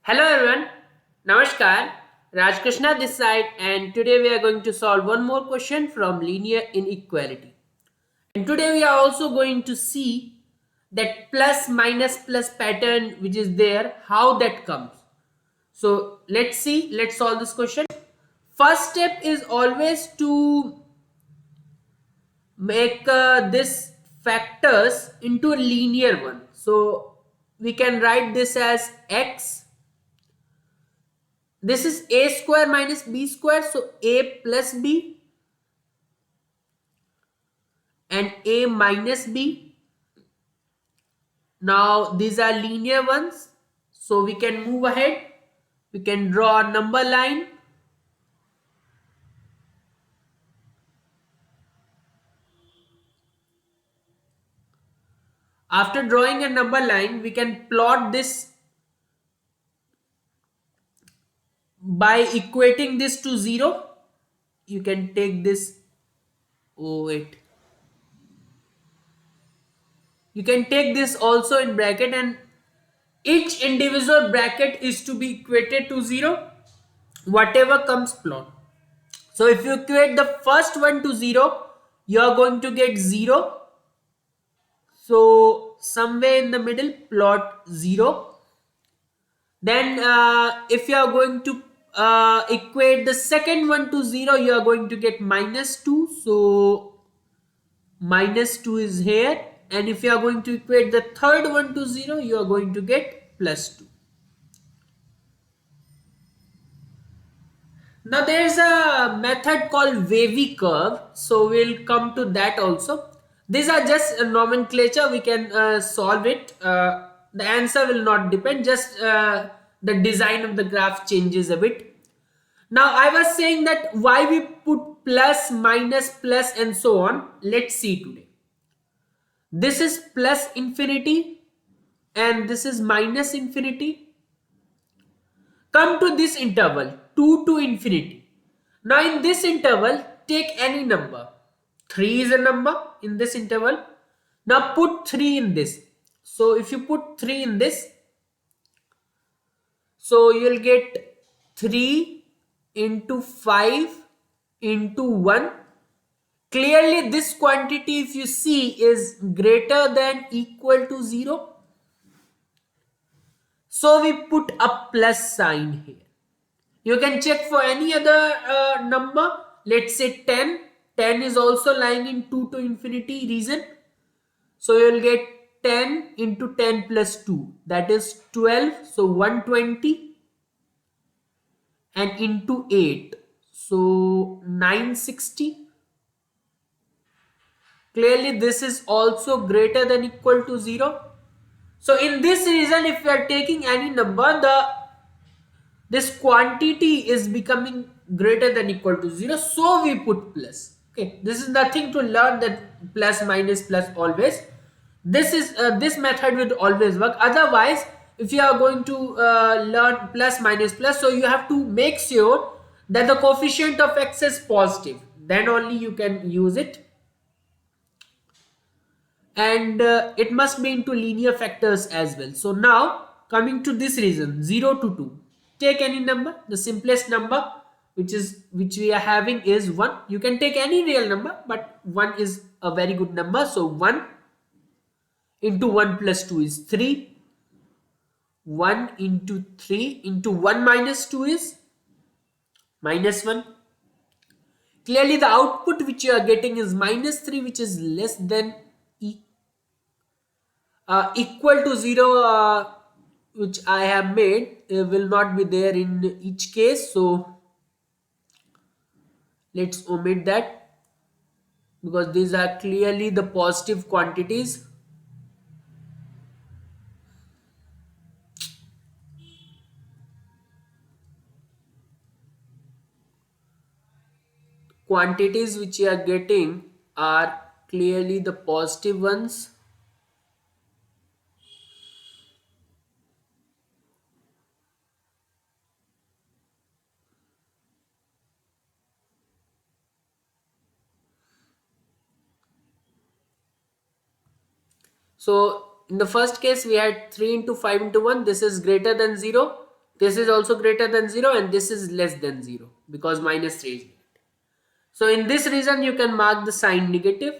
Hello everyone, Namaskar, Raj Krishna this side, and today we are going to solve one more question from linear inequality. And today we are also going to see that plus minus plus pattern which is there, how that comes. So let's solve this question. First step is always to make this factors into a linear one. So we can write this as x. This is a square minus b square, so a plus b and a minus b. Now these are linear ones, so we can move ahead. We can draw a number line. After drawing a number line, we can plot this by equating this to 0. You can take this, oh wait. You can take this also in bracket, and each individual bracket is to be equated to 0. Whatever comes plot. So if you equate the first one to 0, you are going to get 0. So somewhere in the middle, plot 0. Then if you are going to equate the second one to 0, you are going to get minus 2. So minus 2 is here. And if you are going to equate the third one to 0, you are going to get plus 2. Now there is a method called wavy curve, so we'll come to that also. These are just a nomenclature, we can solve it. The answer will not depend, just the design of the graph changes a bit. Now I was saying that why we put plus, minus, plus and so on. Let's see today. This is plus infinity and this is minus infinity. Come to this interval 2 to infinity. Now in this interval take any number. 3 is a number in this interval. Now put 3 in this. So if you put 3 in this, so you will get 3 into 5 into 1. Clearly this quantity, if you see, is greater than equal to 0. So we put a plus sign here. You can check for any other number. Let's say 10. 10 is also lying in 2 to infinity region. So you will get 10 into 10 plus 2. That is 12. So 120. And into 8. So 960. Clearly this is also greater than equal to 0. So in this region, if we are taking any number, this quantity is becoming greater than equal to 0, so we put plus. Okay, this is nothing to learn that plus minus plus always. This is this method will always work. Otherwise, if you are going to learn plus minus plus, so you have to make sure that the coefficient of x is positive, then only you can use it. And it must be into linear factors as well. So now coming to this reason, 0 to 2, take any number. The simplest number which we are having is 1. You can take any real number, but 1 is a very good number. So 1 into 1 plus 2 is 3. 1 into 3 into 1 minus 2 is minus 1. Clearly the output which you are getting is minus 3, which is less than equal to 0, which I have made, will not be there in each case. So let's omit that, because these are clearly the positive quantities. Quantities which you are getting are clearly the positive ones. So in the first case we had 3 into 5 into 1. This is greater than 0. This is also greater than 0 and this is less than 0 because minus 3 is negative. So in this reason you can mark the sign negative.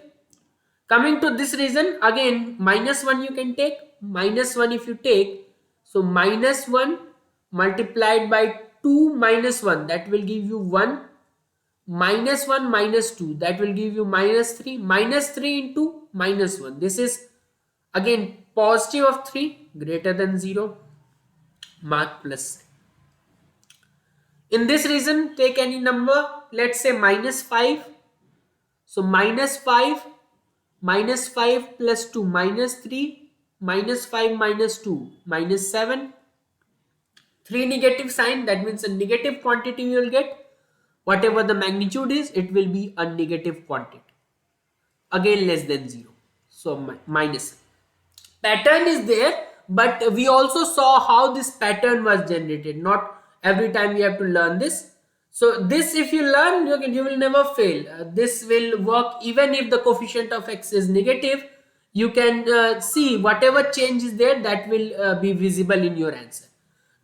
Coming to this reason, again minus 1 you can take, minus 1 if you take, so minus 1 multiplied by 2 minus 1, that will give you 1, minus 1 minus 2, that will give you minus 3, minus 3 into minus 1, this is again positive of 3 greater than 0, mark plus. In this reason take any number, let's say minus 5, so minus 5 plus 2 minus 3, minus 5 minus 2 minus 7, 3 negative sign, that means a negative quantity you will get. Whatever the magnitude is, it will be a negative quantity, again less than 0, so minus. Pattern is there, but we also saw how this pattern was generated. Not every time we have to learn this. So this, if you learn, you will never fail. This will work even if the coefficient of x is negative. You can see whatever change is there, that will be visible in your answer.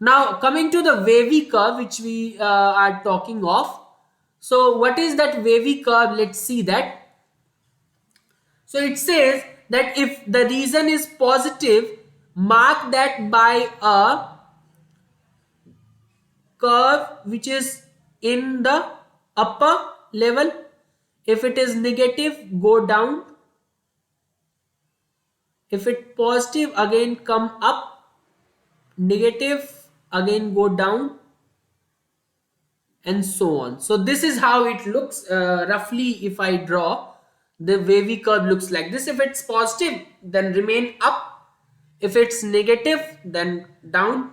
Now coming to the wavy curve which we are talking of. So what is that wavy curve? Let's see that. So it says that if the reason is positive, mark that by a curve which is in the upper level. If it is negative, go down. If it positive, again come up. Negative, again go down, and so on. So this is how it looks roughly. If I draw, the wavy curve looks like this. If it's positive, then remain up. If it's negative, then down.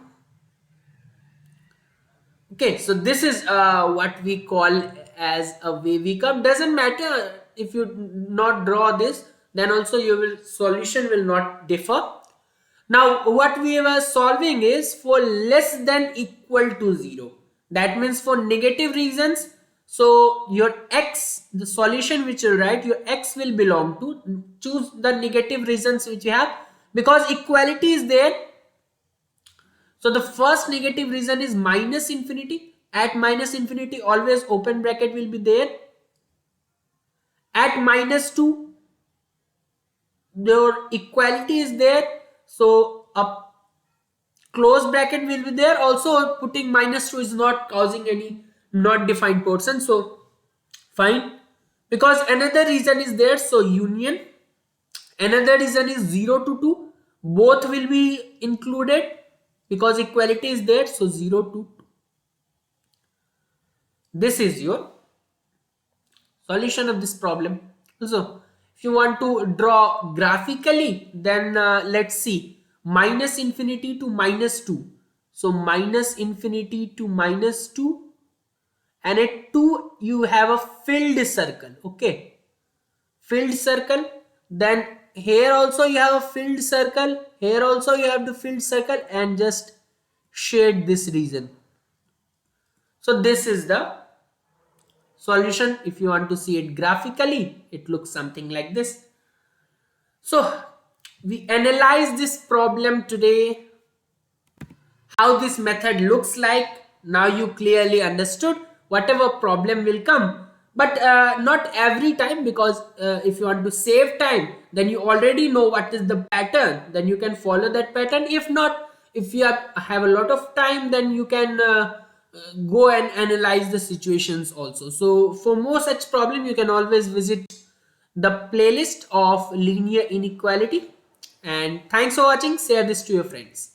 Okay, so this is what we call as a wavy curve. Doesn't matter if you not draw this, then also your solution will not differ. Now what we were solving is for less than equal to 0. That means for negative reasons. So your x, the solution which you write, your x will belong to, choose the negative reasons which you have, because equality is there. So the first negative reason is minus infinity. At minus infinity, always open bracket will be there. At minus 2, your equality is there. So a close bracket will be there. Also putting minus 2 is not causing any not defined portion. So fine. Because another reason is there. So union. Another reason is 0 to 2. Both will be included because equality is there. So 0 to 2. This is your solution of this problem. So if you want to draw graphically, then let's see, minus infinity to minus 2. So minus infinity to minus 2, and at 2 you have a filled circle. Okay, filled circle. Then here also you have a filled circle, here also you have the filled circle, and just shade this region. So this is the solution. If you want to see it graphically, it looks something like this. So we analyze this problem today, how this method looks like. Now you clearly understood. Whatever problem will come, but not every time, because if you want to save time, then you already know what is the pattern, then you can follow that pattern. If not, if you have a lot of time, then you can go and analyze the situations also. So for more such problem, you can always visit the playlist of linear inequality. And thanks for watching. Share this to your friends.